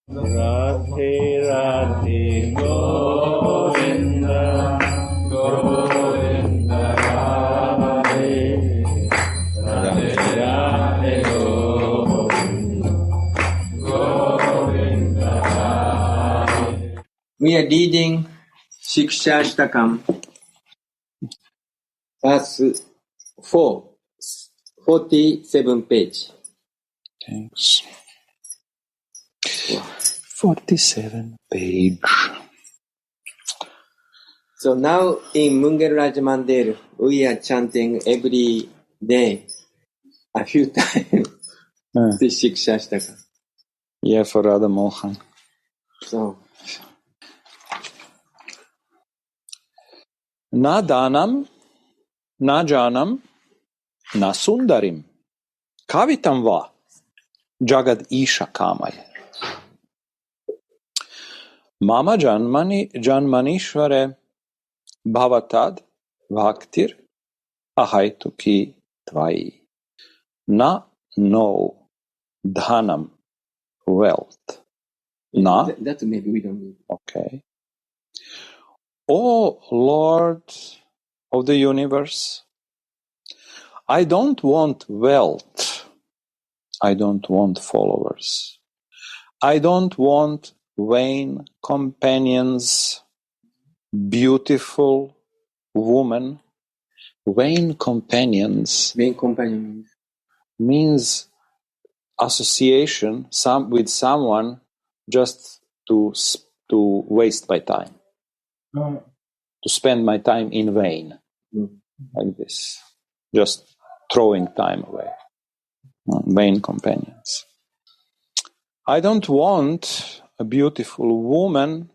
Radhe Radhe Govinda Govinda Radhe Radhe Radhe Govinda Govinda Radhe. We are reading Siksastaka, verse 4, 47 page. Thanks. 47 page. So now in Mungal Mandel, we are chanting every day a few times this Siksastaka. Yeah, for Radha Mohan. So, Na Danam, Na Janam, Na Sundarim, Kavitam Va, Jagad Isha Kamay. Mama Janmanishvare, Bhavatad, Bhaktir, Ahaituki Tvai. Na no Dhanam, wealth. Na, that maybe we don't need. okay. O Lord of the universe, I don't want wealth. I don't want followers. I don't want vain companions, beautiful woman. Vain companions Main companion means association with someone just to waste my time, to spend my time in vain, like this, just throwing time away. Vain companions. I don't want a beautiful woman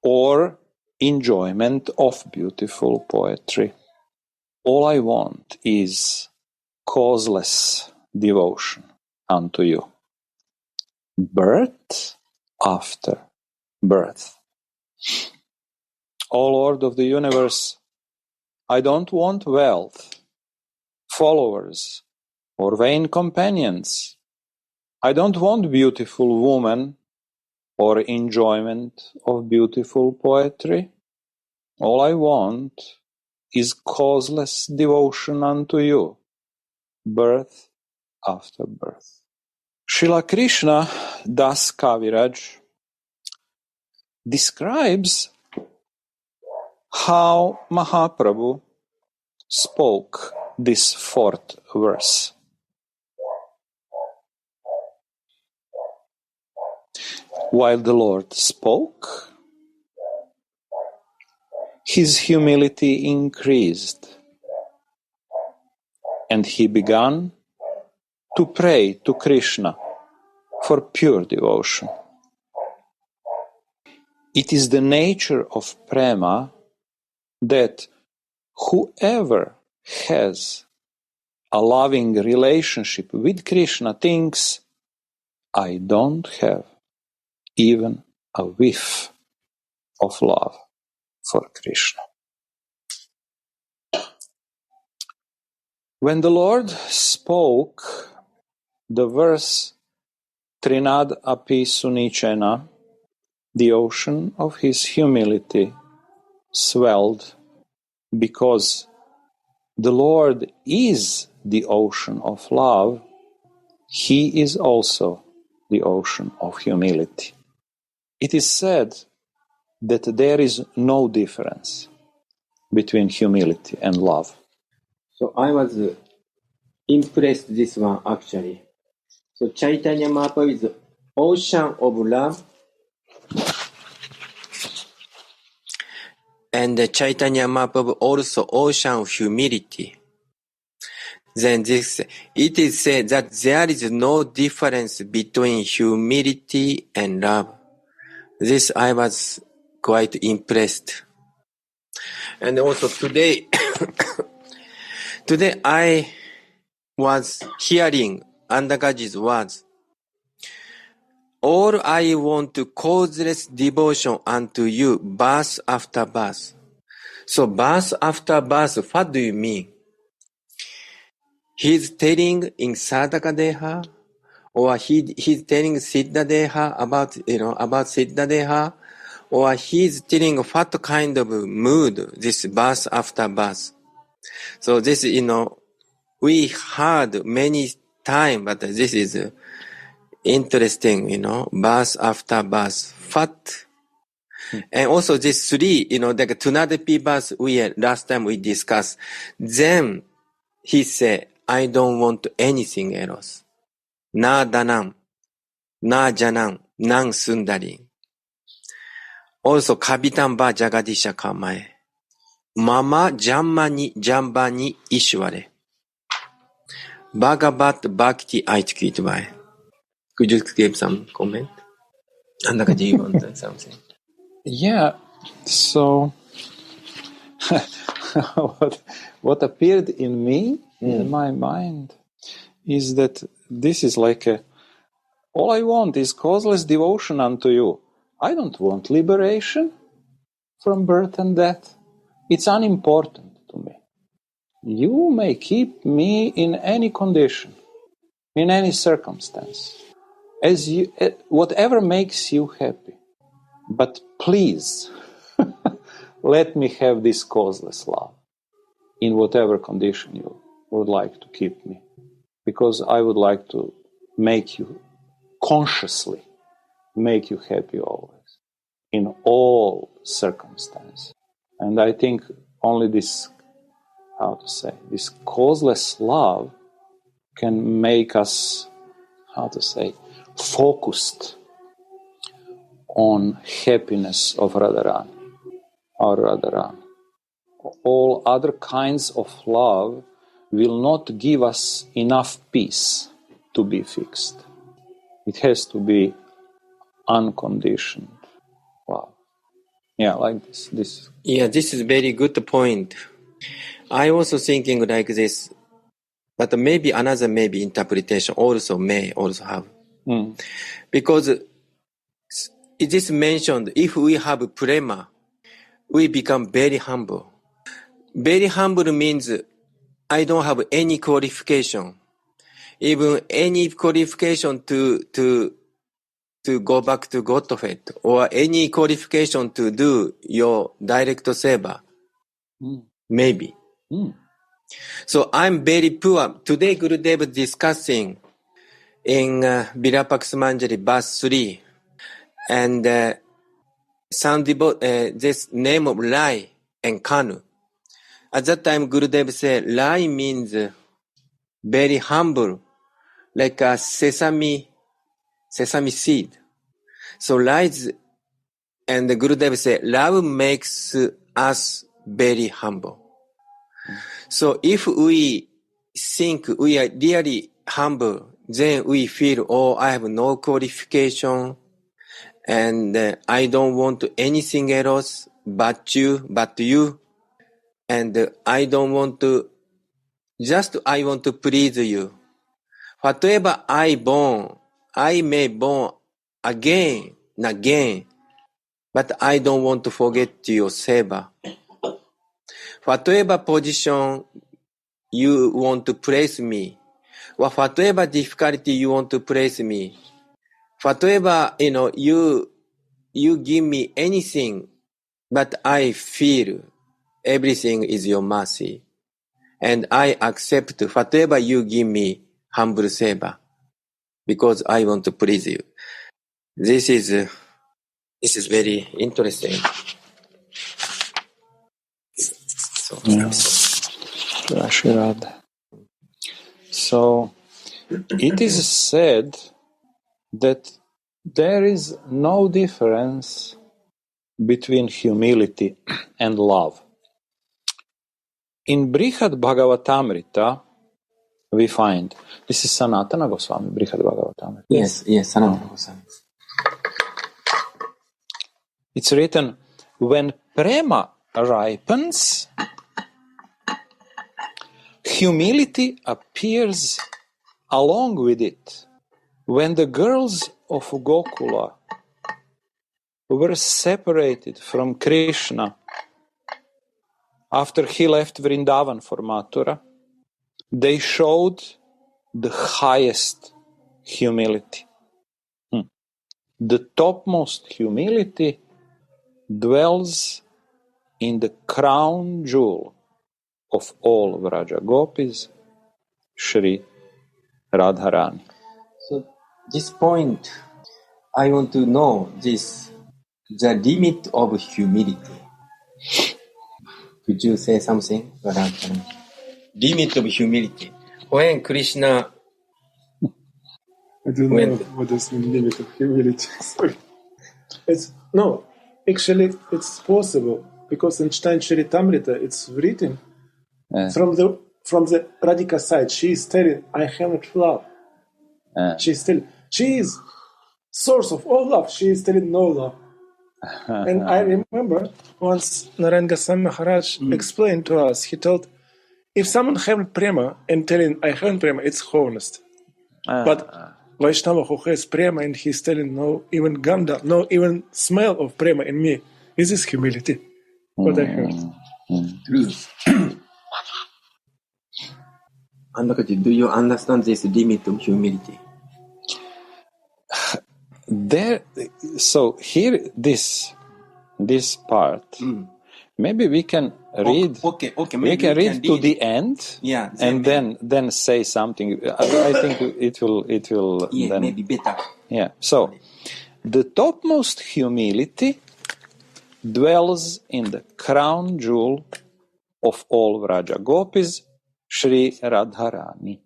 or enjoyment of beautiful poetry. All I want is causeless devotion unto you. Birth after birth. O Lord of the universe, I don't want wealth, followers, or vain companions. I don't want beautiful woman or enjoyment of beautiful poetry. All I want is causeless devotion unto you, birth after birth. Srila Krishna Das Kaviraj describes how Mahaprabhu spoke this fourth verse. While the Lord spoke, his humility increased, and he began to pray to Krishna for pure devotion. It is the nature of prema that whoever has a loving relationship with Krishna thinks, I don't have even a whiff of love for Krishna. When the Lord spoke the verse Trinad api sunichena, the ocean of his humility swelled, because the Lord is the ocean of love. He is also the ocean of humility. It is said that there is no difference between humility and love. So I was impressed this one actually. So Chaitanya Mahaprabhu is ocean of love, and Chaitanya Mahaprabhu also ocean of humility. Then it is said that there is no difference between humility and love. This I was quite impressed. And also today, today I was hearing Andagaji's words. All I want to causeless devotion unto you, birth after birth. So birth after birth, what do you mean? He's telling in Sadhaka Deha, or he's telling Siddhadeha about Siddhadeha, or he's telling what kind of mood this birth after birth. So this, we heard many times, but this is interesting, birth after birth. What? And also this three, like Tunadapi birth, last time we discussed. Then he said, I don't want anything else. Na danam, na janam, nang sundari. Also, kabitam ba jagadisha kamae. Mama jammani jambani ishware. Bhagavat bhakti aitkitvae. Could you give some comment? Andaka, do you want something? Yeah, so what appeared in me, in my mind, is that this is like all I want is causeless devotion unto you. I don't want liberation from birth and death. It's unimportant to me. You may keep me in any condition, in any circumstance, whatever makes you happy. But please, let me have this causeless love in whatever condition you would like to keep me. Because I would like to make you, consciously make you happy always, in all circumstances. And I think only this, this causeless love can make us, focused on happiness of Radharani, or Radharani. All other kinds of love will not give us enough peace to be fixed. It has to be unconditioned love. Yeah, like this. Yeah, this is very good point. I also thinking like this, but maybe another interpretation may also have. Because it is mentioned, if we have prema, we become very humble. Very humble means I don't have any qualification, even any qualification to go back to Godhead, or any qualification to do your direct seva. Maybe. So I'm very poor. Today Gurudev discussing in Virapaksamanjali verse 3, and this name of Rai and Kanu. At that time Gurudev said Rai means very humble, like a sesame seed. So Rai, and the Gurudev said love makes us very humble. So if we think we are really humble, then we feel, I have no qualification, and I don't want anything else but you, and I don't want to, I want to please you. Whatever I may born again and again, but I don't want to forget your seva. Whatever position you want to place me, or whatever difficulty you want to place me, whatever, you give me anything, but I feel everything is your mercy. And I accept whatever you give me, humble seva, because I want to please you. This is very interesting. So it is said that there is no difference between humility and love. In Brihad Bhagavatamrita, we find, this is Sanatana Goswami, Brihad Bhagavatamrita. Yes, Sanatana Goswami. It's written, when prema ripens, humility appears along with it. When the girls of Gokula were separated from Krishna after he left Vrindavan for Mathura, they showed the highest humility. The topmost humility dwells in the crown jewel of all Vraja Gopis, Shri Radharani. So this point, I want to know the limit of humility. Could you say something about limit of humility? When Krishna I don't know what is the limit of humility. Sorry. Actually, it's possible because in Stein Charitamrita it's written from the Radhika side. She is telling, "I have not love." She is source of all love. She is telling no love. And I remember once Narayan Goswami Maharaj explained to us. He told, if someone haven't prema and telling I haven't prema, it's honest. But Vaishnava who has prema and he's telling no even ganda, no even smell of prema in me, this is humility. What I heard. Andakaji, do you understand this limit of humility? So here, this part, maybe we can read. Okay. We can read to the end, and then say something. I think it will. Then, maybe better. Yeah. So, the topmost humility dwells in the crown jewel of all Vraja Gopis, Shri Radharani.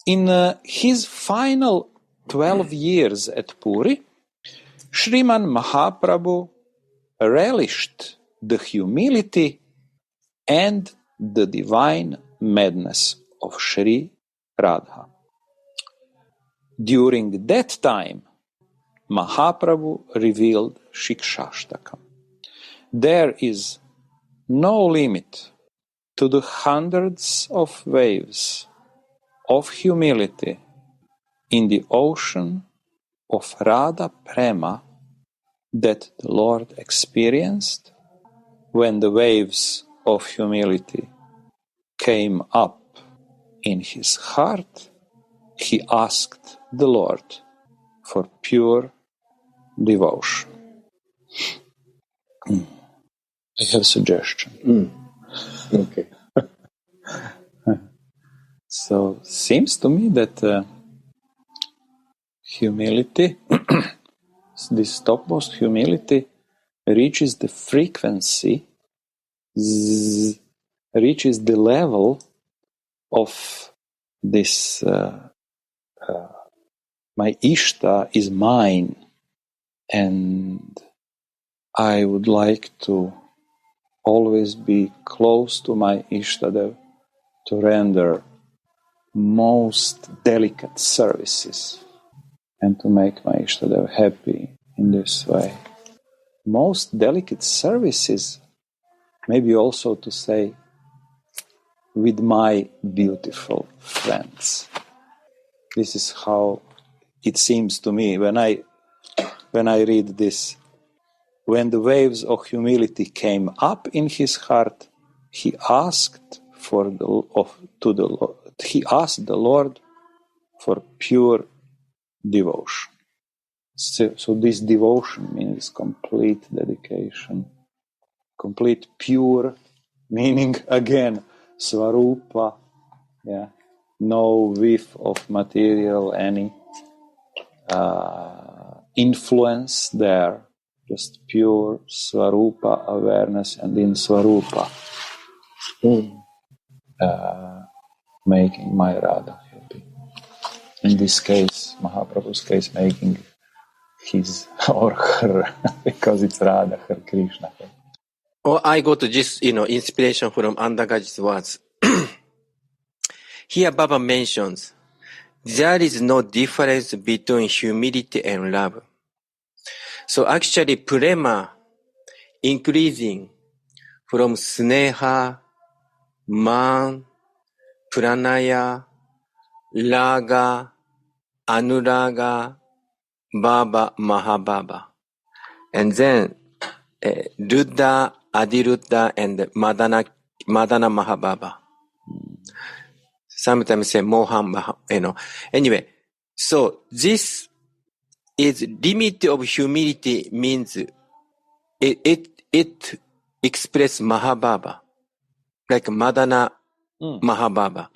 In his final 12 years at Puri, Sriman Mahaprabhu relished the humility and the divine madness of Shri Radha. During that time, Mahaprabhu revealed Siksastaka. There is no limit to the hundreds of waves of humility in the ocean of Radha Prema that the Lord experienced when the waves of humility came up in his heart. He asked the Lord for pure devotion. I have a suggestion. Okay. So, seems to me that humility, this topmost humility, reaches the frequency, reaches the level of this, my Ishta is mine, and I would like to always be close to my Ishtadev to render most delicate services and to make my Ishtadev happy in this way. Most delicate services, maybe also to say, with my beautiful friends. This is how it seems to me when I read this. When the waves of humility came up in his heart, he asked the Lord for pure devotion. So this devotion means complete dedication, complete pure, meaning again Svarupa, no whiff of material, any influence there, just pure Svarupa awareness, and in Svarupa making my Radha happy. In this case, Mahaprabhu's case, making his or her, because it's Radha, her Krishna. Or I got this, inspiration from Andakaji's words. Here Baba mentions, there is no difference between humility and love. So actually, prema increasing from sneha, man, pranaya, raga, anuraga, baba, mahababa. And then Ruddha, Adiruddha, and Madana Mahababa. sometimes say Mohan, Anyway, so this is limit of humility means it express Mahabhava, like Madana Mahabhava.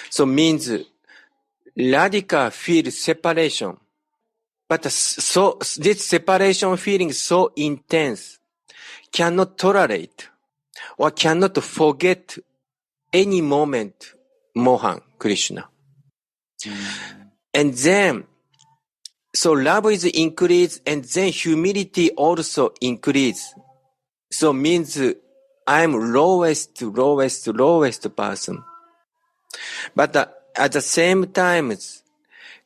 So means radical feel separation. But so this separation feeling so intense, cannot tolerate or cannot forget any moment Mohan, Krishna. And then, so love is increased and then humility also increase. So means I'm lowest person. But at the same time,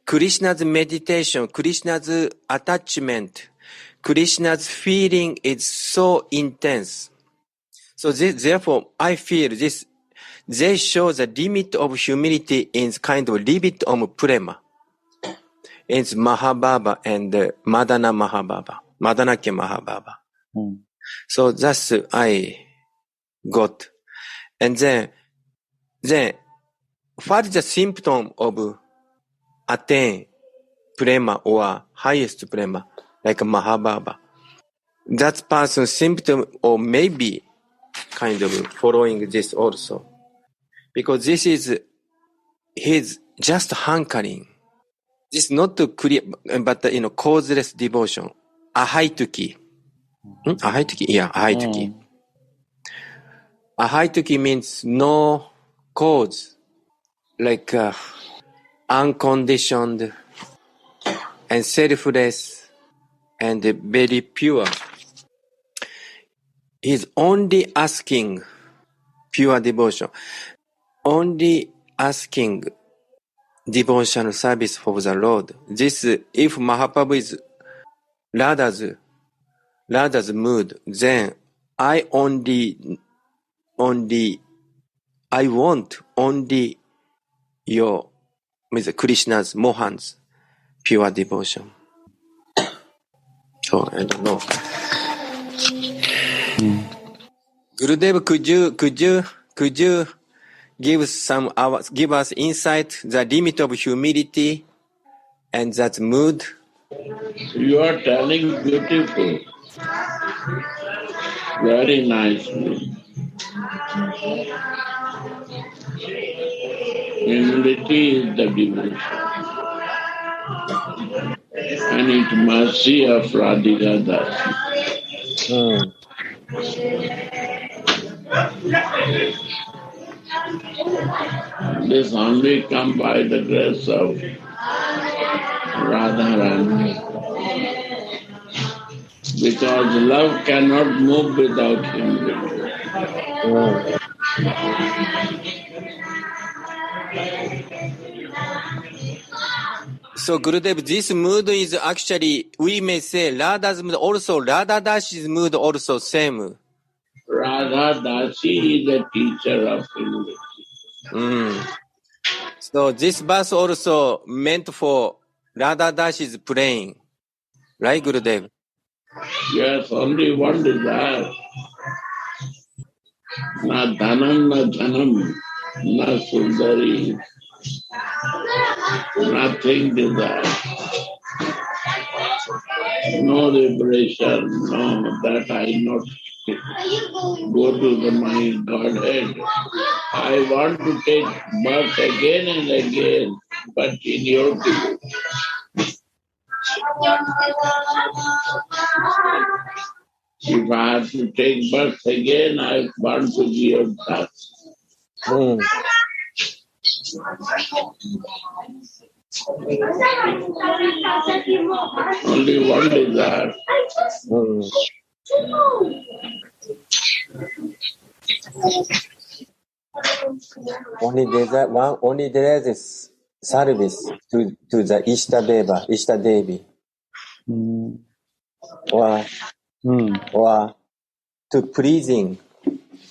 Krishna's meditation, Krishna's attachment, Krishna's feeling is so intense. So therefore, I feel this, they show the limit of humility in kind of limit of prema. It's Mahabhava and Madana Mahabhava, Madanake Mahabhava. So that's I got. And then what is the symptom of attain prema or highest prema, like Mahabhava? That person's symptom or maybe kind of following this also. Because this is his just hankering. This is not to create, but causeless devotion. Ahaituki. Ahaituki? Yeah, ahaituki. Ahaituki means no cause, like unconditioned and selfless and very pure. He's only asking pure devotion, only asking devotional service for the Lord. This, if Mahaprabhu is Radha's mood, then I want only your, with Krishna's, Mohan's pure devotion. So I don't know. Gurudev, could you give us insight, the limit of humility and that mood? You are telling beautiful, very nicely. Humility is the devotion. And it must be of Radhika Dasi. This only come by the grace of Radharani. Because love cannot move without humility. So Gurudev, this mood is actually, we may say Radha's mood also, Radha Dashi's mood also same. Radha Dasi is a teacher of humility. So this verse also meant for Radha Dashi's praying. Right, Gurudev? Yes, only one desire. Na dhanam, na dhanam, na sundari. Nothing desire. No liberation, no, that I not go to my Godhead. I want to take birth again and again, but in your devotion. If I have to take birth again, I want to be your dust. Only one desire. Only desire is service to the Ishta Devi. Or to pleasing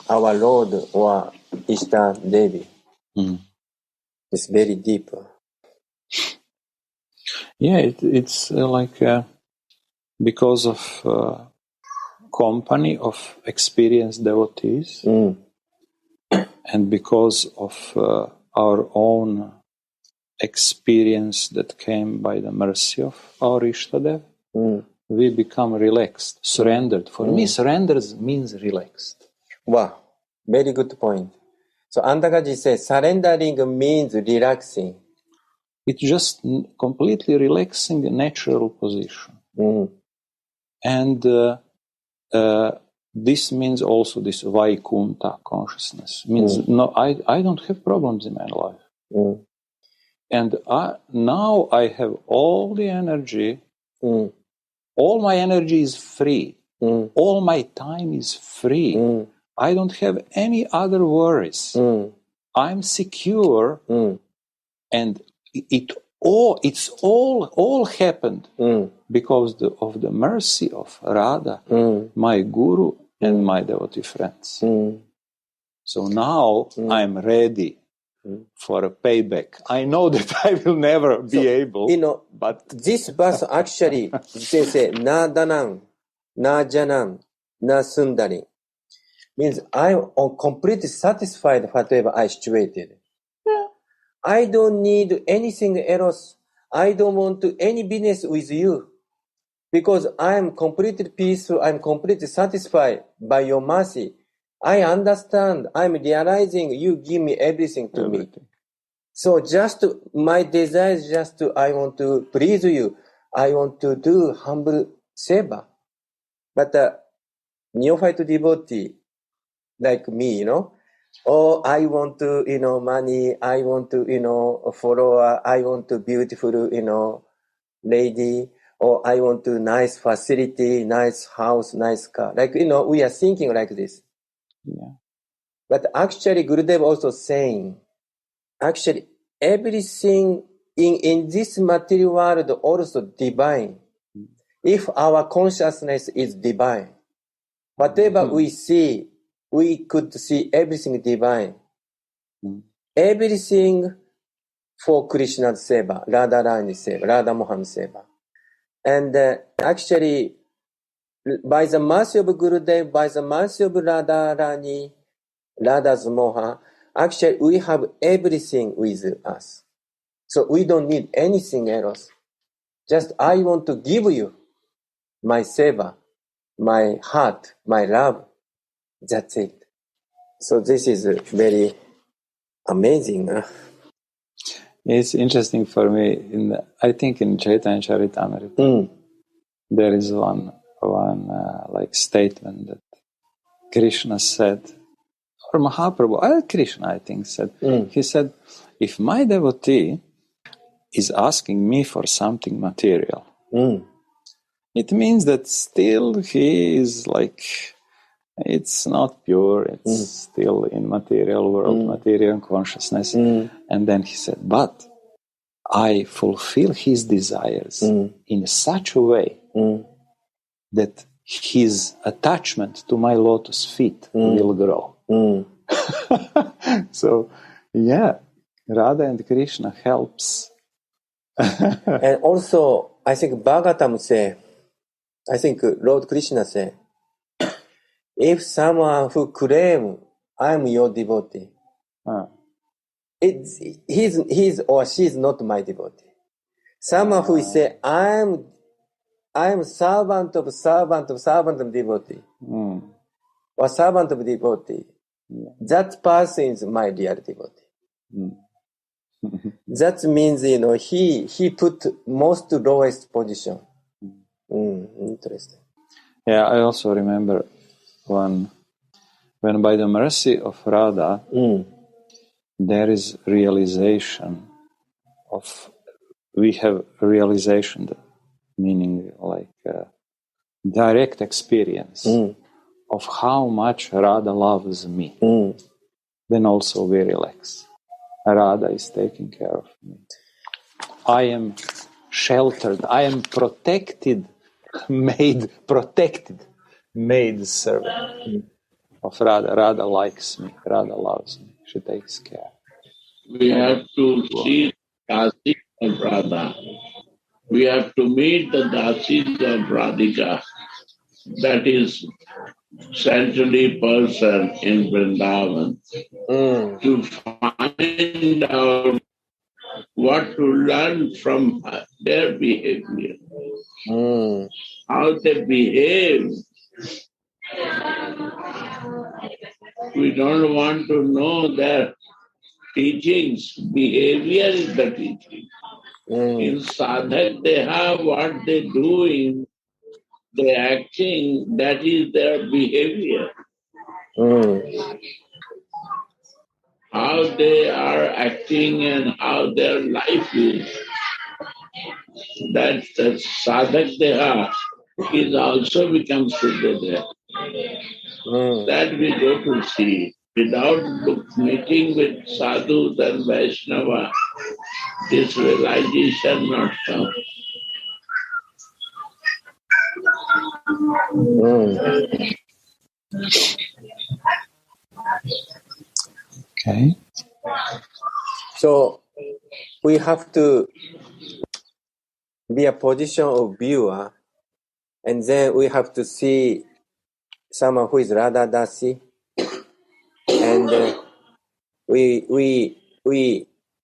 our Lord or Ishta Devi. It's very deep. Yeah, it's like because of company of experienced devotees, and because of our own experience that came by the mercy of our Ishtadev, we become relaxed, surrendered. For me, surrender means relaxed. Wow, very good point. So Andagaji says surrendering means relaxing. It's just completely relaxing the natural position. And this means also this Vaikunta consciousness. Means no, I don't have problems in my life. And now I have all the energy. All my energy is free. All my time is free. I don't have any other worries. I'm secure, and it's all happened because of the mercy of Radha, my guru, and my devotee friends. So now I'm ready for a payback. I know that I will never be able. But this verse actually they say na danam, na janam, na sundari. Means I'm completely satisfied whatever I situated. I don't need anything else. I don't want to any business with you. Because I am completely peaceful, I'm completely satisfied by your mercy. I understand, I'm realizing you give me everything to me. So just my desire is just I want to please you. I want to do humble seva. But neophyte devotee like me, oh, I want to, money. I want to, follower. I want to beautiful, lady. Or I want to nice facility, nice house, nice car. Like, we are thinking like this. Yeah. But actually, Gurudev also saying, actually, everything in this material world also divine. If our consciousness is divine, whatever we see, we could see everything divine. Everything for Krishna's seva, Radha Rani seva, Radha Mohan seva. And actually, by the mercy of Gurudev, by the mercy of Radha Rani, Radha's Moha, actually we have everything with us. So we don't need anything else. Just I want to give you my seva, my heart, my love. That's it. So this is very amazing. It's interesting for me. I think in Chaitanya Charitamrita, there is one statement that Krishna said, or Mahaprabhu, Krishna I think said, he said, if my devotee is asking me for something material, it means that still he is it's not pure, it's still in material world, material consciousness. And then he said, but I fulfill his desires in such a way that his attachment to my lotus feet will grow. So, yeah, Radha and Krishna helps. And also, I think Bhagavatam say, I think Lord Krishna say, if someone who claim I'm your devotee, he's or she's not my devotee. Someone who say I'm servant of devotee, or servant of devotee, that person is my real devotee. That means he put most lowest position. Interesting. Yeah, I also remember when by the mercy of Radha, there is realization we have realization, meaning direct experience of how much Radha loves me. Then also we relax. Radha is taking care of me. I am sheltered. I am protected, made servant of Radha. Radha likes me. Radha loves me. She takes care. We have to see Dasis of Radha. We have to meet the Dasis of Radhika. That is saintly person in Vrindavan to find out what to learn from their behavior, how they behave. We don't want to know their teachings. Behavior is the teaching. In sadhak, they have what they doing, they acting, that is their behavior. How they are acting and how their life is. That the sadhak deha is also becomes Siddha there. That we go to see. Without meeting with sadhus and Vaishnava, this realization not come. Okay. So we have to be a position of viewer, and then we have to see someone who is Radha Dasi, and we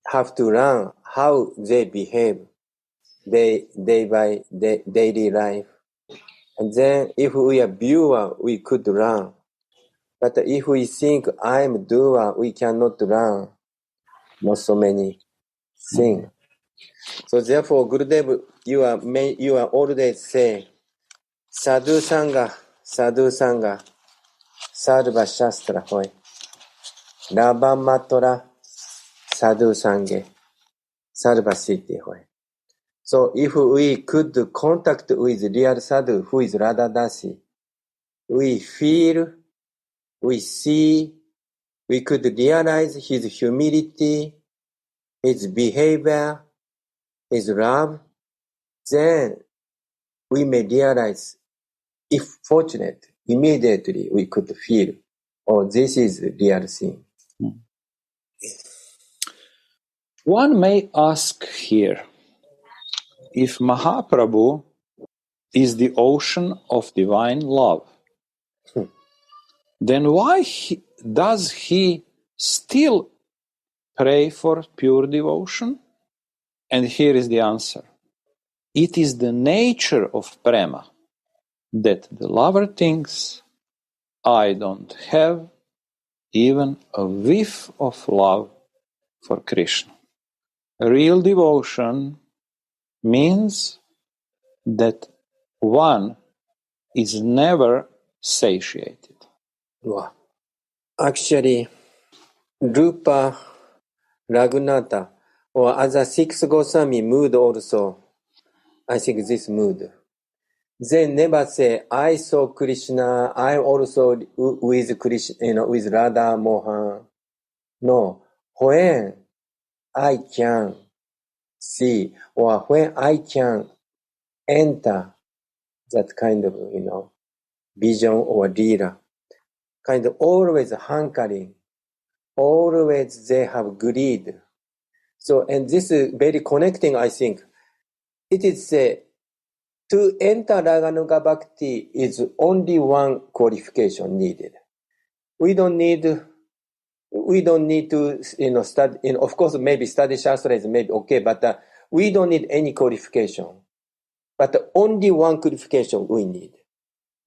have to learn how they behave day by day, daily life. And then if we are viewer, we could learn. But if we think I'm doer, we cannot learn not so many things. So therefore, Gurudev, you are always say, Sadhu Sangha, Sarva Shastra hoy. Labha Matra, Sadhu Sangha, Sarva Siddhi hoy. So if we could contact with real sadhu, who is Radha Dasi, we feel, we see, we could realize his humility, his behavior, his love, then we may realize, if fortunate, immediately we could feel, oh, this is the real thing. One may ask here, if Mahaprabhu is the ocean of divine love, then why does he still pray for pure devotion? And here is the answer. It is the nature of prema that the lover thinks, I don't have even a whiff of love for Krishna. Real devotion means that one is never satiated. Wow. Actually, Rupa Raghunatha, or other six Goswami mood also, I think this mood. They never say, I saw Krishna, I also with Krishna, with Radha Mohan. No, when I can see, or when I can enter that kind of, vision or lila, kind of always hankering, always they have greed. So, and this is very connecting, I think. It is to enter Raganuga Bhakti is only one qualification needed. We don't need to, study, of course, maybe study Shastra is maybe okay, but we don't need any qualification. But only one qualification we need.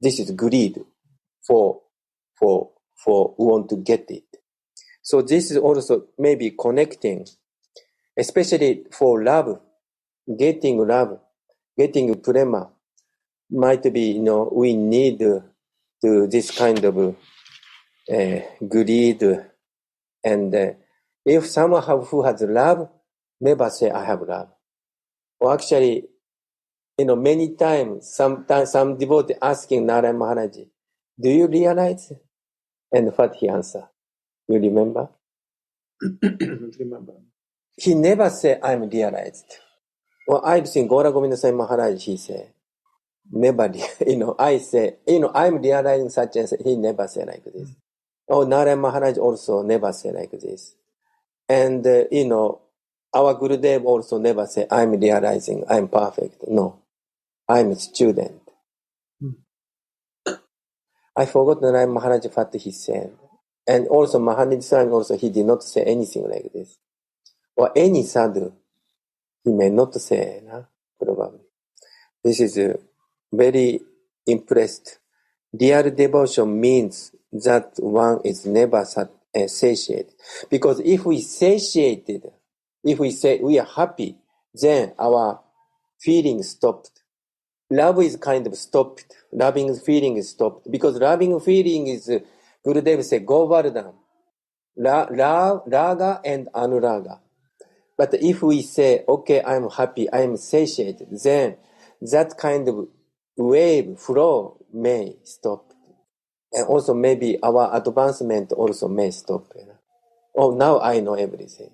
This is greed for want to get it. So this is also maybe connecting, especially for love, getting prema, might be, we need to this kind of greed. And if someone who has love, never say, I have love. Or actually, many times, sometimes some devotee asking Narayan Maharaj, do you realize? And what he answer? You remember? Remember. He never said, I'm realized. Well, I've seen Gora Govinda Sai Maharaj, he said, never, I say, I'm realizing such and such. He never said like this. Oh, Narayan Maharaj also never said like this. And, our Gurudev also never said, I'm realizing, I'm perfect. No, I'm a student. I forgot the name Maharaj what he said. And also Maharaj Swami also, he did not say anything like this. Or any sadhu, he may not say, probably. This is very impressed. Real devotion means that one is never satiated. Because if we satiated, if we say we are happy, then our feeling stopped. Love is kind of stopped. Loving feeling is stopped. Because loving feeling is, Gurudev said, Govardhan. Raga and Anuraga. But if we say, okay, I'm happy, I'm satiated, then that kind of wave flow may stop. And also maybe our advancement also may stop. Oh, now I know everything.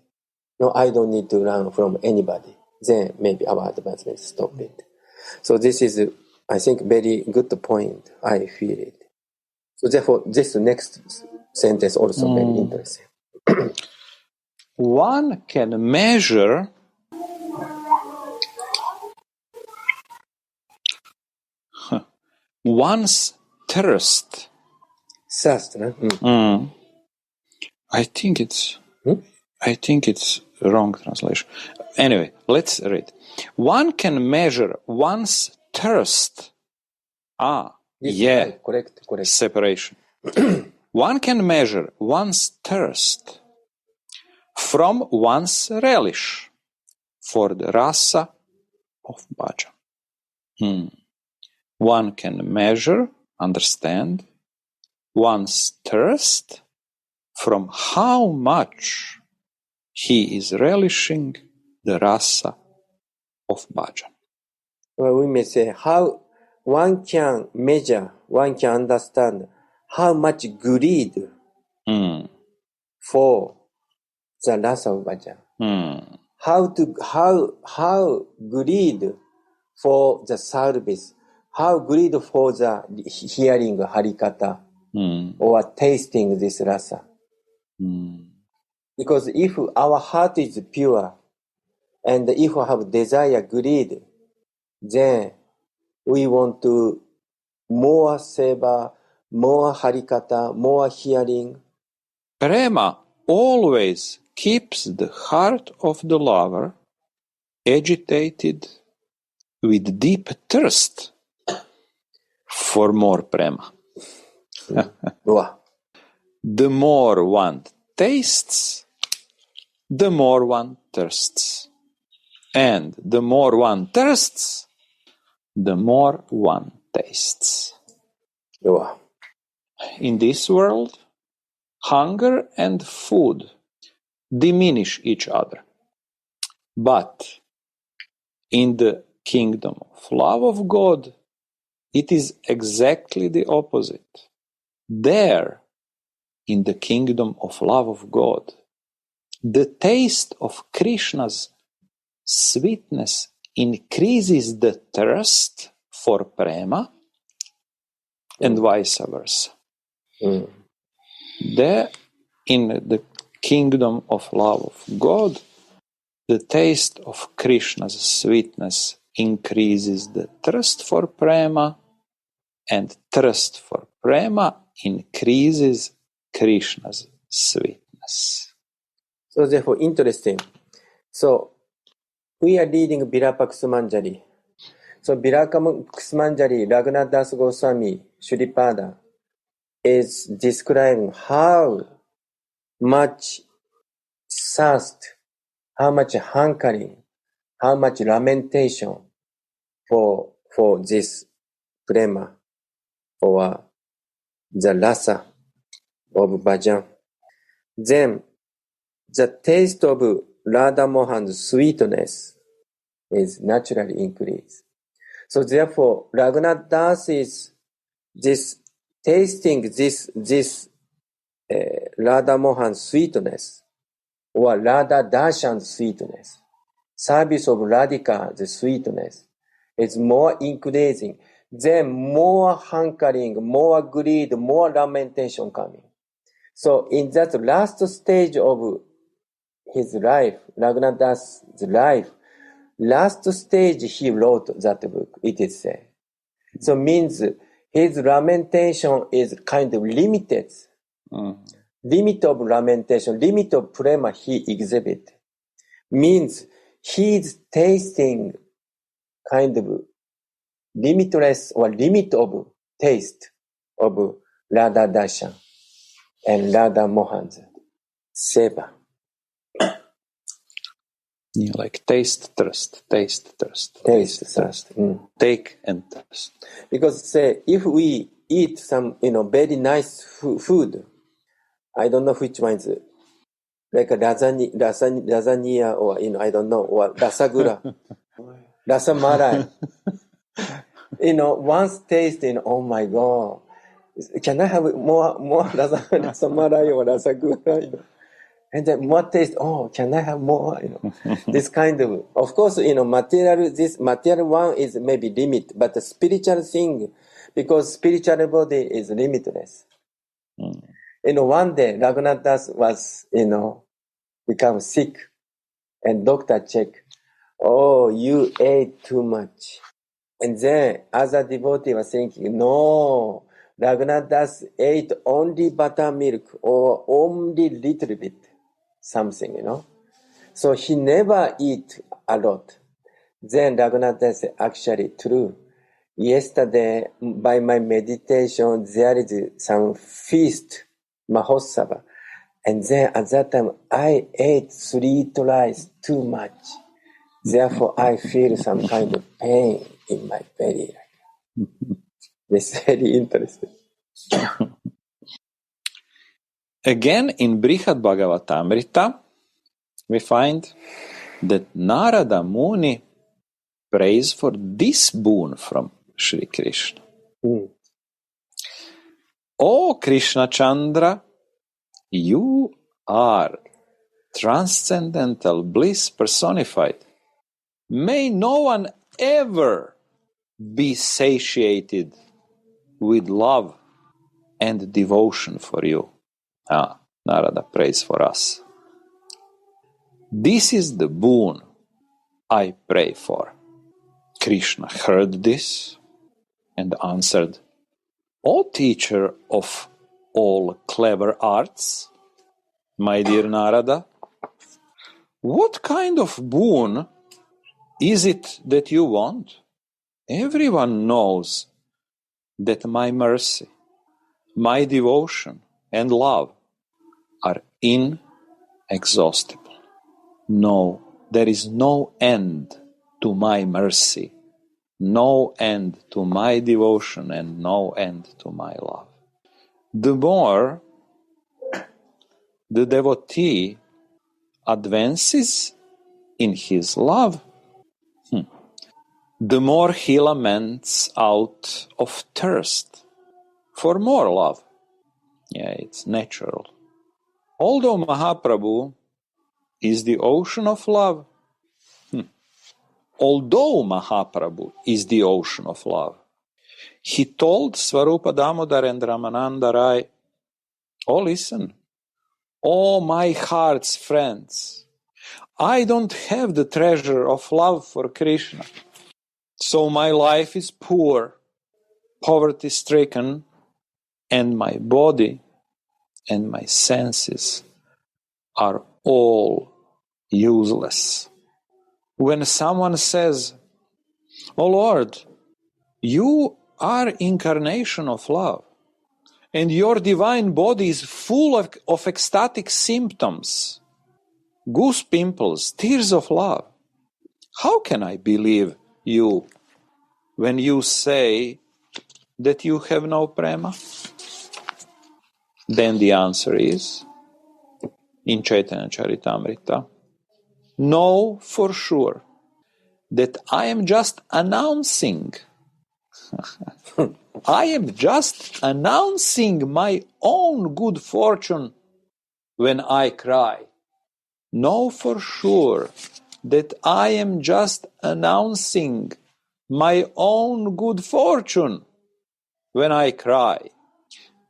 No, I don't need to learn from anybody. Then maybe our advancement stop it. So this is, I think, very good point. I feel it. So therefore, this next sentence also very interesting. One can measure one's thirst. Thirst, I think it's wrong translation. Anyway, let's read. One can measure one's thirst. Correct. Separation. One can measure one's thirst from one's relish for the rasa of bhajan. One can measure, understand, one's thirst from how much he is relishing the rasa of bhajan. Well, we may say how one can measure, one can understand how much greed for the rasa of bhajan. How greed for the service, how greed for the hearing harikata or tasting this rasa. Because if our heart is pure and if we have desire, greed, then we want to more seva, more harikata, more hearing. Prema always keeps the heart of the lover agitated with deep thirst for more prema. The more one tastes, the more one thirsts. And the more one thirsts, the more one tastes. In this world, hunger and food diminish each other. But in the kingdom of love of God, it is exactly the opposite. There, in the kingdom of love of God, the taste of Krishna's sweetness increases the thirst for prema and vice versa. There, in the kingdom of love of God, the taste of Krishna's sweetness increases the thirst for prema, and thirst for prema increases Krishna's sweetness. So therefore, interesting. So, we are reading Virapaksmanjali. So Virapaksmanjali, Raghunath Das Goswami, Shripada, is describing how much thirst, how much hankering, how much lamentation for this prema, or the rasa of bhajan. Then the taste of Radha Mohan's sweetness is naturally increased. So therefore, Raghunath Das is this tasting this Radha Mohan's sweetness, or Radha Darshan's sweetness, service of Radhika, the sweetness, is more increasing. Then more hankering, more greed, more lamentation coming. So in that last stage of his life, Raghunath Das' life, last stage he wrote that book, it is said. So means his lamentation is kind of limited. Limit of lamentation, limit of prema he exhibit means he's tasting kind of limitless or limit of taste of Radha Darshan and Radha Mohan's seva. Yeah, like taste thirst. Take and thirst. Because say if we eat some very nice food, I don't know which one is like a lasagna or I don't know, or rasagura, rasamalai. Once tasting, oh my God, can I have more rasamalai or rasagura? And then more taste, oh, can I have more? This kind of course, this material one is maybe limit, but the spiritual thing, because spiritual body is limitless. One day, Raghunath Das was, become sick, and doctor check, oh, you ate too much. And then other devotee was thinking, no, Raghunath Das ate only buttermilk or only little bit. Something, So he never eat a lot. Then Raghunath Das said, actually true. Yesterday, by my meditation, there is some feast, Mahotsava. And then at that time, I ate sweet rice too much. Therefore, I feel some kind of pain in my belly. It's very interesting. Again, in Brihad Bhagavatamrita, we find that Narada Muni prays for this boon from Sri Krishna. O Krishna Chandra, you are transcendental bliss personified. May no one ever be satiated with love and devotion for you. Narada prays for us. This is the boon I pray for. Krishna heard this and answered, O teacher of all clever arts, my dear Narada, what kind of boon is it that you want? Everyone knows that my mercy, my devotion, and love are inexhaustible. No, there is no end to my mercy, no end to my devotion, and no end to my love. The more the devotee advances in his love, the more he laments out of thirst for more love. Yeah, it's natural. Although Mahaprabhu is the ocean of love, he told Swarupa Damodar and Ramananda Rai, oh, listen, oh, my heart's friends, I don't have the treasure of love for Krishna. So my life is poor, poverty-stricken, and my body and my senses are all useless. When someone says, oh Lord, you are incarnation of love, and your divine body is full of ecstatic symptoms, goose pimples, tears of love, how can I believe you when you say that you have no prema? Then the answer is, in Chaitanya Charitamrita, know for sure that I am just announcing my own good fortune when I cry. Know for sure that I am just announcing my own good fortune when I cry.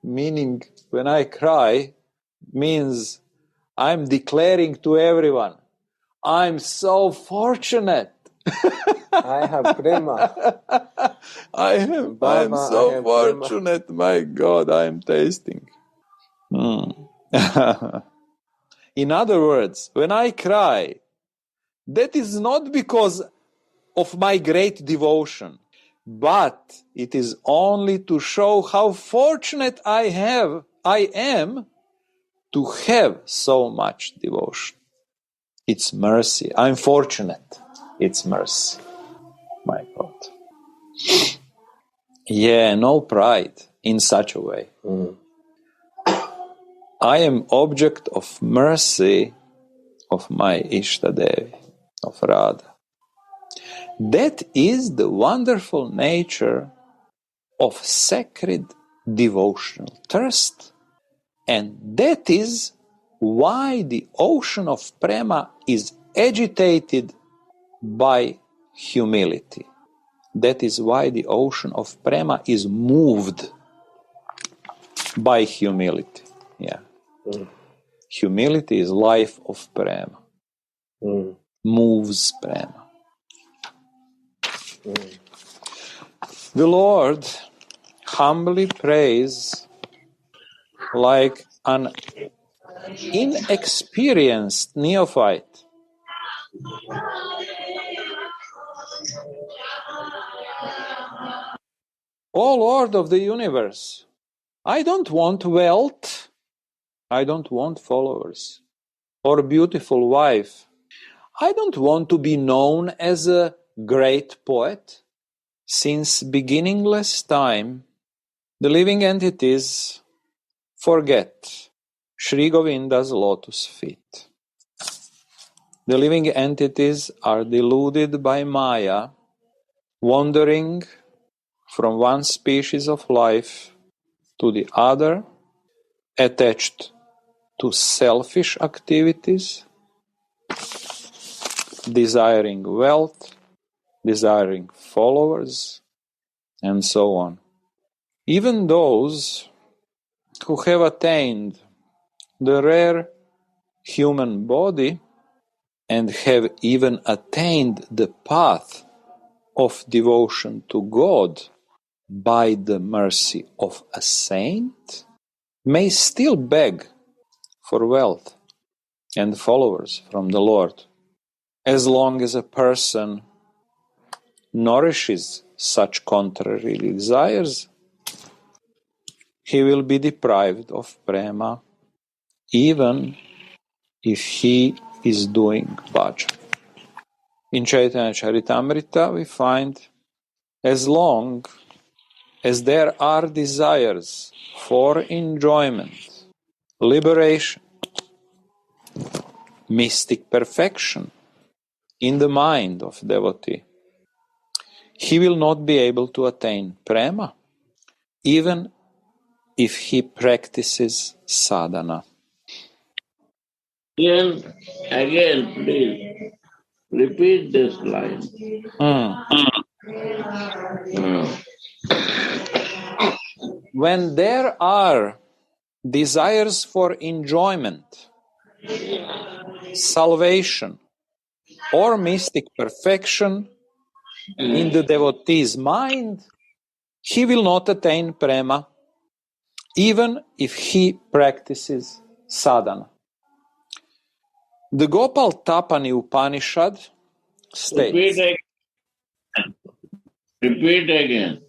Meaning, when I cry means I'm declaring to everyone, I'm so fortunate I have prema. I am so fortunate, my God, I am tasting. In other words, when I cry, that is not because of my great devotion, but it is only to show how fortunate I am to have so much devotion. It's mercy. I'm fortunate. It's mercy. My God. Yeah, no pride in such a way. I am object of mercy of my Ishtadevi, of Radha. That is the wonderful nature of sacred devotional thirst. And that is why the ocean of prema is agitated by humility. That is why the ocean of prema is moved by humility. Yeah. Humility is life of prema. Moves prema. The Lord humbly prays like an inexperienced neophyte. O Lord of the universe, I don't want wealth, I don't want followers, or beautiful wife. I don't want to be known as a great poet. Since beginningless time, the living entities forget Sri Govinda's lotus feet. The living entities are deluded by Maya, wandering from one species of life to the other, attached to selfish activities, desiring wealth, desiring followers, and so on. Even those who have attained the rare human body and have even attained the path of devotion to God by the mercy of a saint may still beg for wealth and followers from the Lord. As long as a person nourishes such contrary desires, he will be deprived of prema, even if he is doing bhajan. In Chaitanya Charitamrita we find, as long as there are desires for enjoyment, liberation, mystic perfection in the mind of devotee, he will not be able to attain prema, even if he practices sadhana. Again, please repeat this line. When there are desires for enjoyment, salvation, or mystic perfection in the devotee's mind, he will not attain prema, even if he practices sadhana. The Gopal Tapani Upanishad states, Repeat again.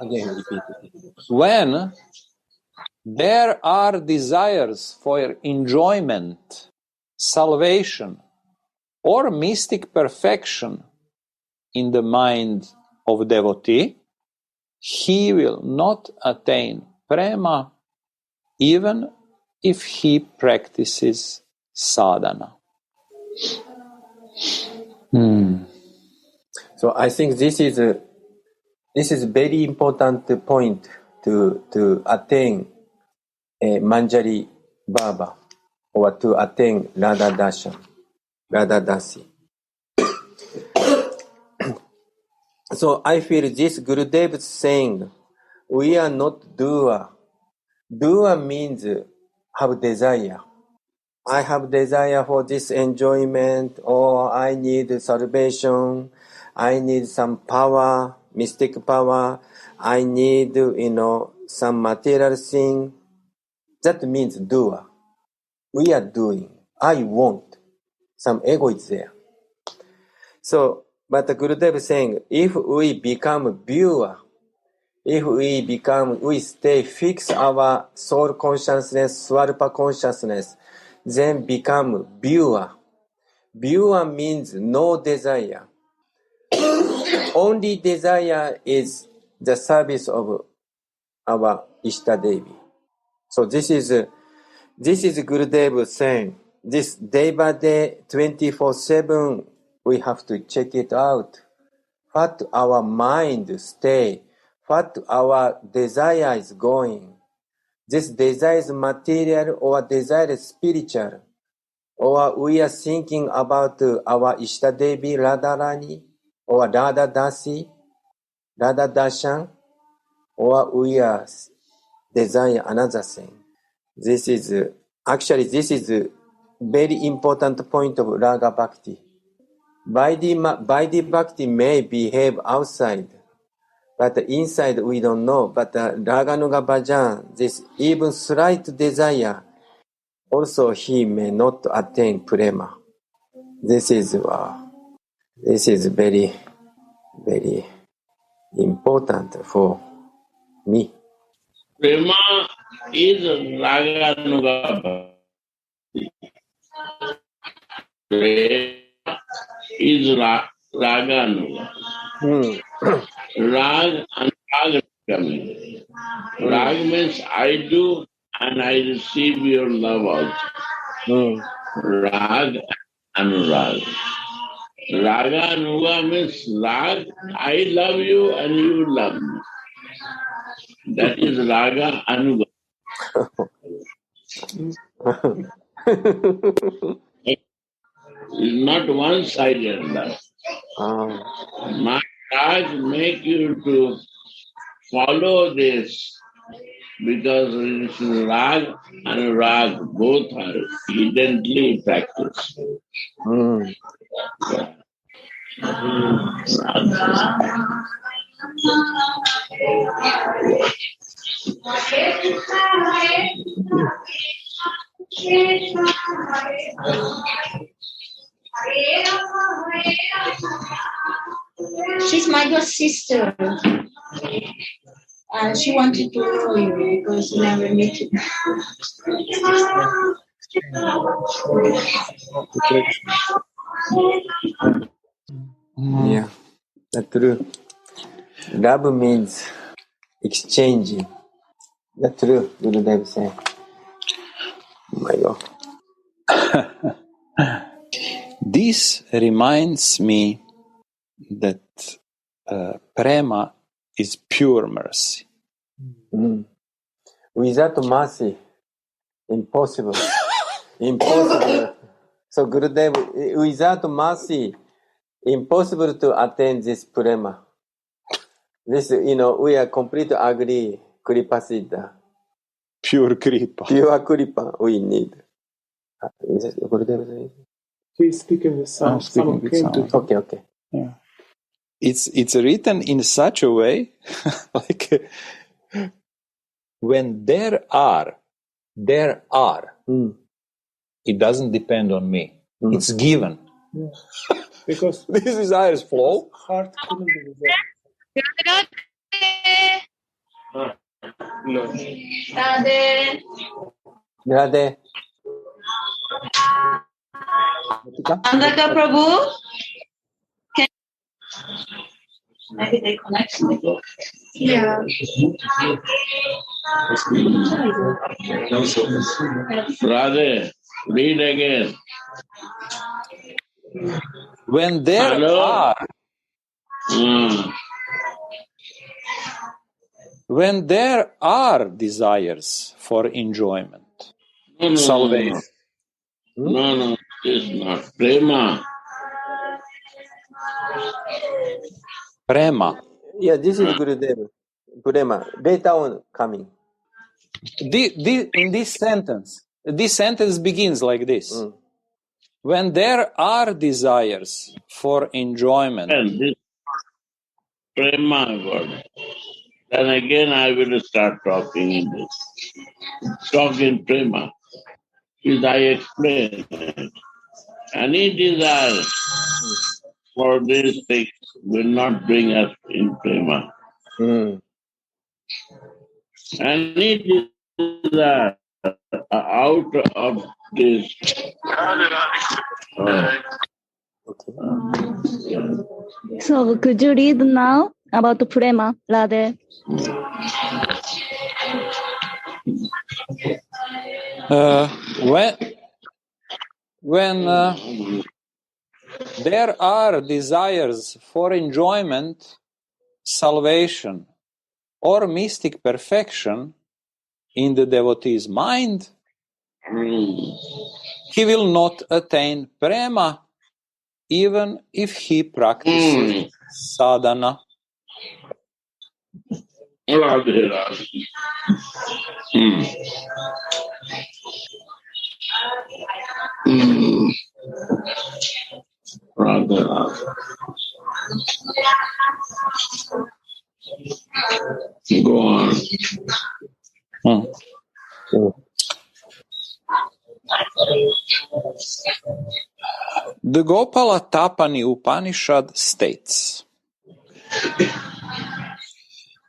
Again, repeat it. When there are desires for enjoyment, salvation, or mystic perfection in the mind of devotee, he will not attain prema, even if he practices sadhana. So I think this is a very important point to attain Manjari Baba, or to attain Radha Dasi. So I feel this Gurudev saying, we are not doer. Doer means have desire. I have desire for this enjoyment, or I need salvation, I need some power, mystic power, I need, some material thing. That means doer. We are doing. I want. Some ego is there. So, but the Gurudev is saying, if we become viewer, if we stay fix our soul consciousness, Swarupa consciousness, then become viewer. Viewer means no desire. Only desire is the service of our Ishta Devi. So this is Gurudev saying, this day by day, 24/7, we have to check it out. What our mind stay, what our desire is going. This desire is material or desire is spiritual. Or we are thinking about our Ishta Devi Radharani or Radha Dasi, Radha Dashan, or we are desire another thing. This is very important point of Raga Bhakti. Vaidhi Bhakti may behave outside, but inside we don't know. But Raganuga Bhajan, this even slight desire, also he may not attain prema. This is very, very important for me. Prema is Raganuga. Prema is Raganuga. Rag and Rag coming. Rag means I do and I receive your love also. Rag and Anurag. Raga Anuga means Rag, I love you and you love me. That is Raga Anuga. It's not one-sided love. My Rag make you to follow this because it's Rag and Rag both are evidently practiced. She's my god sister. She wanted to know you because you never met you. Yeah, that's true. Love means exchanging. That's true, Gurudev said. Oh my God. This reminds me that prema is pure mercy. Without mercy, impossible. Impossible. So Gurudev, without mercy, impossible to attain this prema. This, we are completely agree. Kripa Siddha. Pure kripa. Pure kripa we need. Is it Gurudev saying? He's speaking with someone came to him. Okay. Yeah. It's written in such a way, like when there are. It doesn't depend on me. It's given. Yeah. Because these desires flow. Heart couldn't be resolved. No. Radhe. Andaka Prabhu. Maybe they connect. Yeah. Radhe, read again. When there are. When there are desires for enjoyment, salvation. No, it's not. Prema. Yeah, this is Gurudev. Prema. Later on coming. In this sentence, this sentence begins like this. When there are desires for enjoyment. And this prema word. Then again I will start talking in this. Talk in prema. As I explain it. Any desire for these things will not bring us in prema. Any desire out of this. So could you read now about the prema, Radhe? When there are desires for enjoyment, salvation, or mystic perfection in the devotee's mind, he will not attain prema even if he practices sadhana. Radhe, Radhe. Radhe, Radhe. Go on. The Gopala Tapani Upanishad states,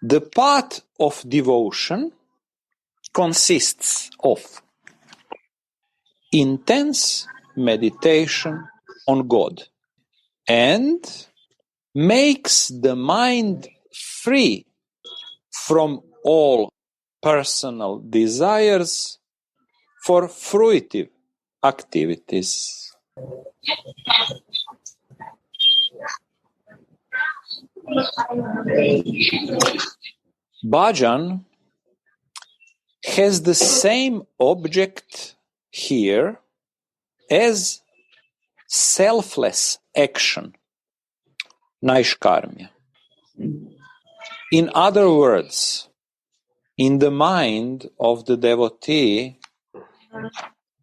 the path of devotion consists of intense meditation on God and makes the mind free from all personal desires for fruitive activities. Bhajan has the same object here as selfless action, naishkarmya. In other words, in the mind of the devotee,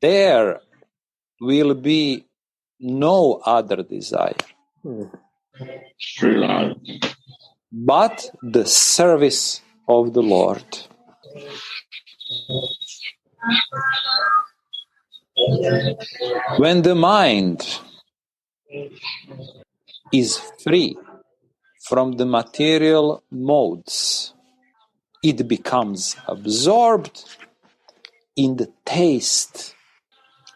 there will be no other desire but the service of the Lord. When the mind is free from the material modes, it becomes absorbed in the taste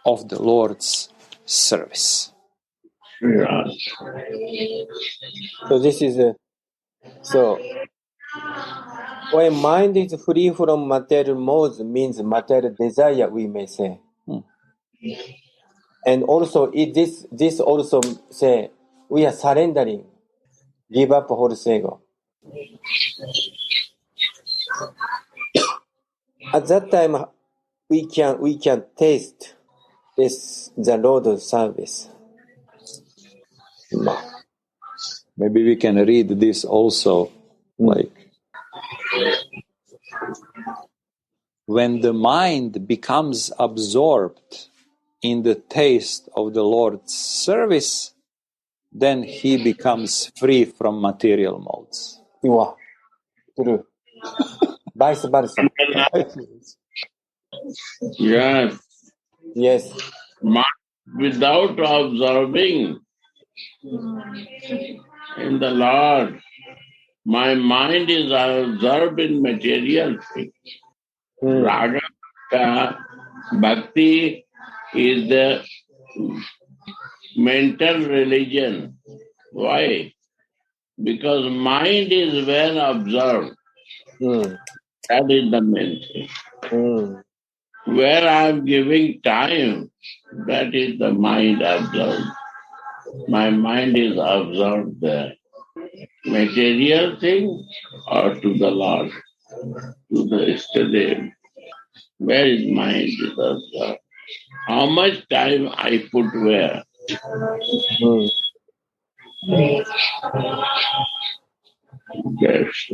of the Lord's service. So this is so when mind is free from material modes means material desire, we may say. And also this also say we are surrendering, give up false ego. At that time we can taste the Lord's service. Maybe we can read this also, like when the mind becomes absorbed in the taste of the Lord's service, then he becomes free from material modes. True. Vice versa. Yes. Yes. Without observing in the Lord, my mind is absorbed in material things. Raga, bhakti is the mental religion. Why? Because mind is well observed. That is the main thing. Where I am giving time, that is the mind observed. My mind is observed there. Material thing or to the Lord, to the Istadev. Where is mind is observed? How much time I put where? Yes.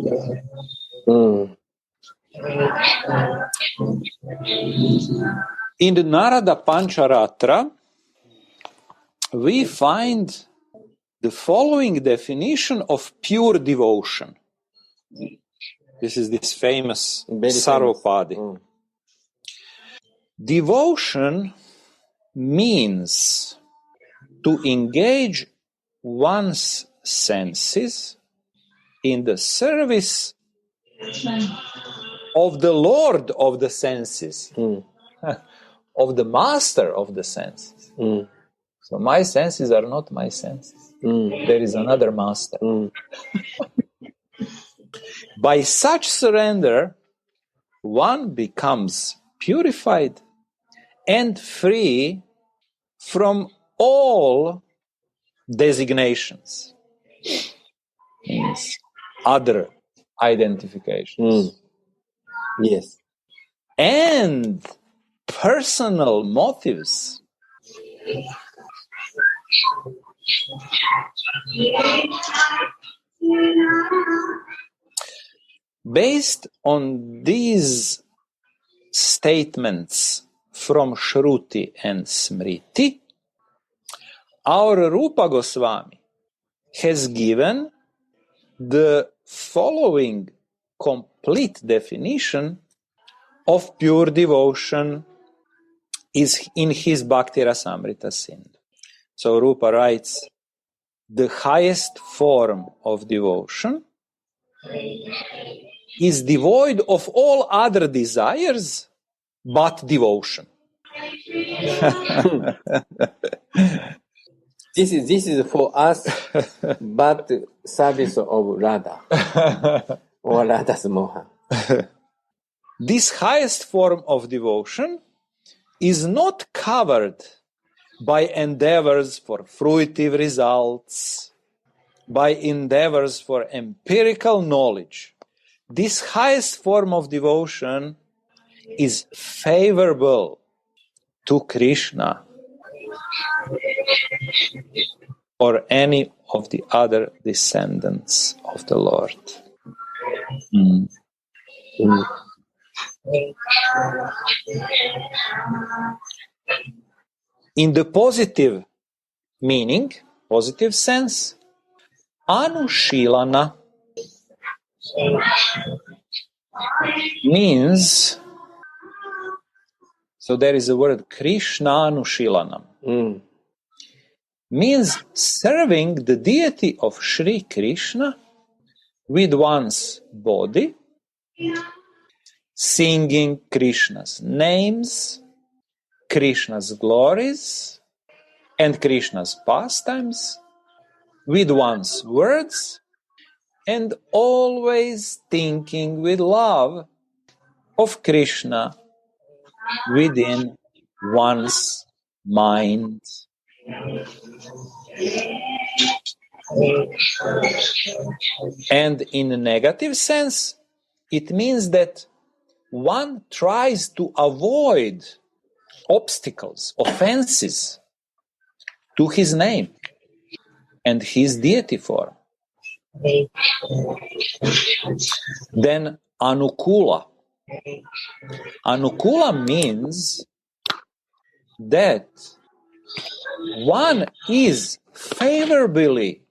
In the Narada Pancharatra, we find the following definition of pure devotion. This is this famous Sarvapadi. Devotion means to engage one's senses in the service of the Lord of the senses, of the master of the senses. So my senses are not my senses. There is another master. By such surrender, one becomes purified and free from all designations, means other identifications. Yes. And personal motives. Based on these statements from Shruti and Smriti, our Rupa Goswami has given the following complete definition of pure devotion is in his Bhakti Rasamrita Sindhu. So Rupa writes, the highest form of devotion is devoid of all other desires but devotion. This is for us, but service of Radha or Radha's Moha. This highest form of devotion is not covered by endeavors for fruitive results, by endeavors for empirical knowledge. This highest form of devotion is favorable to Krishna or any of the other descendants of the Lord. In the positive meaning, positive sense, Anushilana means, so there is a word Krishna Anushilanam, means serving the deity of Sri Krishna with one's body, singing Krishna's names, Krishna's glories, and Krishna's pastimes with one's words, and always thinking with love of Krishna within one's mind. And in a negative sense, it means that one tries to avoid obstacles, offenses to his name and his deity form. Then Anukula. Anukula means that one is favorably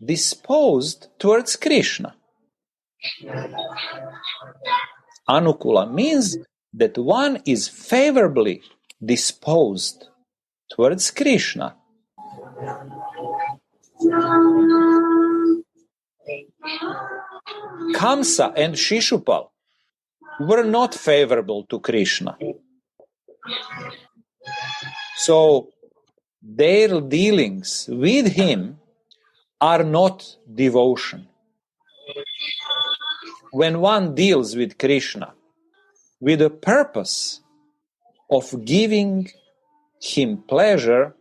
disposed towards Krishna. Anukula means that one is favorably disposed towards Krishna. Kamsa and Shishupal were not favorable to Krishna. So their dealings with him are not devotion. When one deals with Krishna with the purpose of giving him pleasure,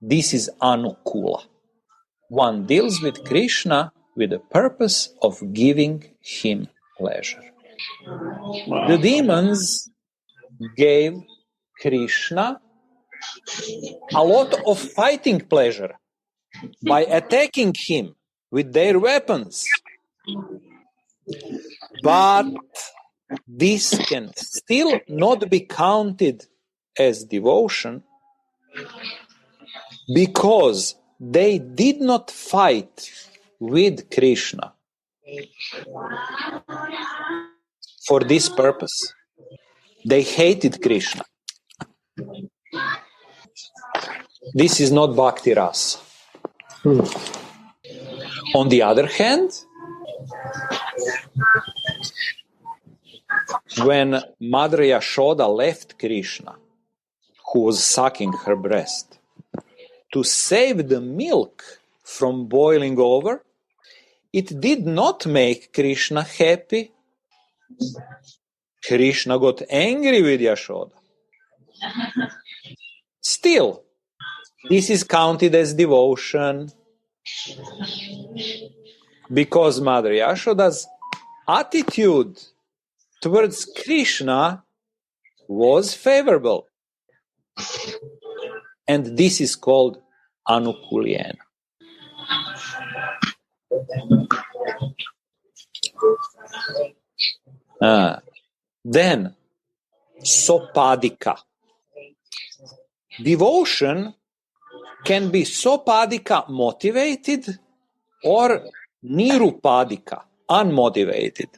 this is Anukula. One deals with Krishna with the purpose of giving him pleasure. The demons gave Krishna a lot of fighting pleasure by attacking him with their weapons. But this can still not be counted as devotion because they did not fight with Krishna for this purpose. They hated Krishna. This is not bhakti rasa. On the other hand, when Mother Yashoda left Krishna, who was sucking her breast, to save the milk from boiling over, it did not make Krishna happy. Krishna got angry with Yashoda. Still, this is counted as devotion because Mother Yashoda's attitude towards Krishna was favorable. And this is called anukulyena. Then, sopadika. Devotion can be sopadika motivated or nirupadika, unmotivated.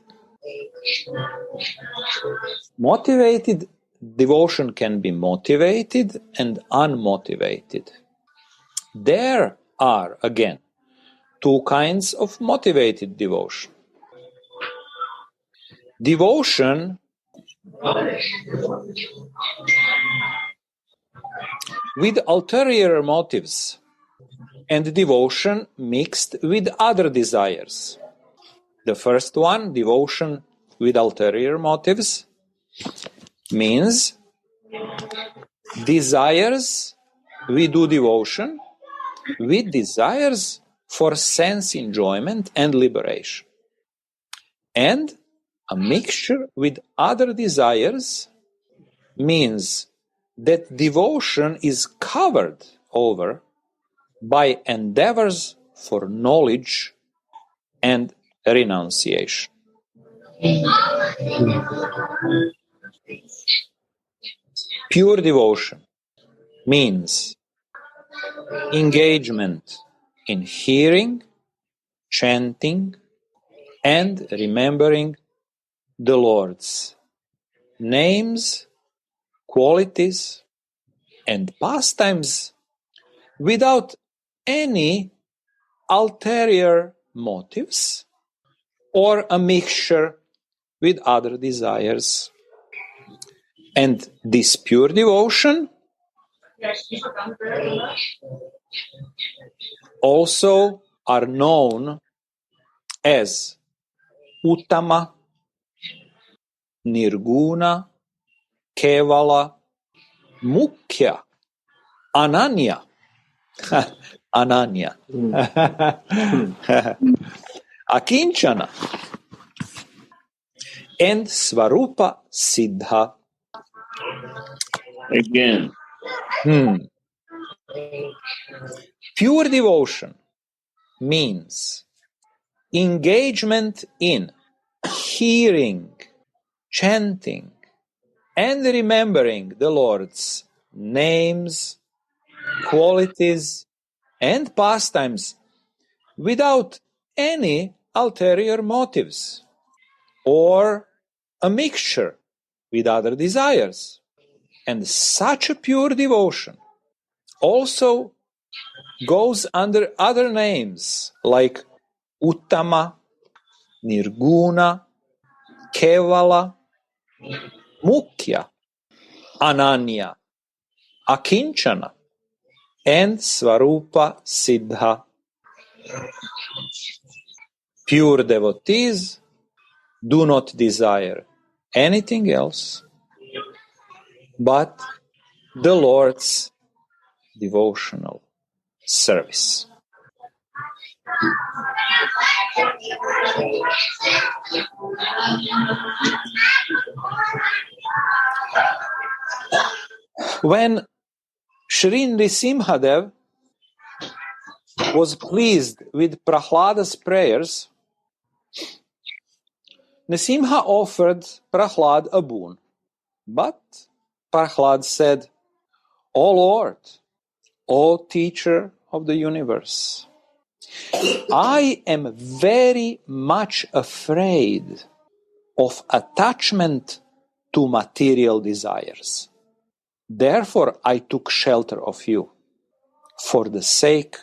Motivated devotion can be motivated and unmotivated. There are, again, two kinds of motivated devotion. Devotion with ulterior motives and devotion mixed with other desires. The first one, devotion with ulterior motives, means desires, we do devotion with desires for sense enjoyment and liberation. And a mixture with other desires means that devotion is covered over by endeavors for knowledge and renunciation. Pure devotion means engagement in hearing, chanting, and remembering the Lord's names, qualities, and pastimes without any ulterior motives or a mixture with other desires. And this pure devotion also are known as Uttama, Nirguna, Kevala, Mukhya, Ananya, Ananya, Akinchana, and Svarupa Siddha. Again. Pure devotion means engagement in hearing, chanting, and remembering the Lord's names, qualities, and pastimes without any ulterior motives or a mixture with other desires. And such a pure devotion also goes under other names like Uttama, Nirguna, Kevala, Mukhya, Ananya, Akinchana, and Svarupa Siddha. Pure devotees do not desire anything else but the Lord's devotional service. When Sri Nrisimhadev was pleased with Prahlada's prayers, Nrsimha offered Prahlad a boon, but Prahlad said, "O Lord, O teacher of the universe, I am very much afraid of attachment to material desires. Therefore, I took shelter of you for the sake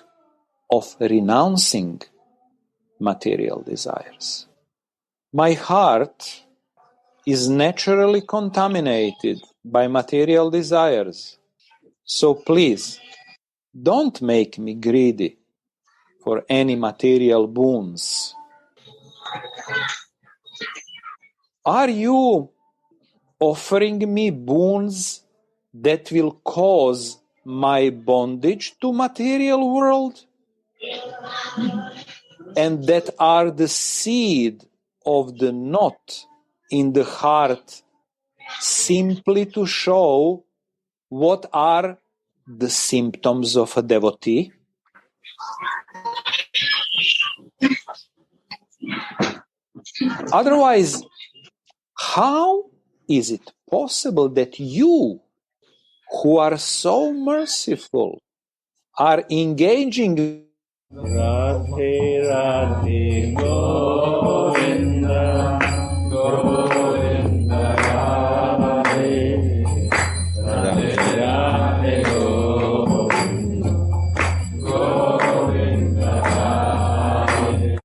of renouncing material desires. My heart is naturally contaminated by material desires. So please, don't make me greedy for any material boons. Are you offering me boons that will cause my bondage to material world? And that are the seed of the knot in the heart, simply to show what are the symptoms of a devotee? Otherwise, how is it possible that you, who are so merciful, are engaging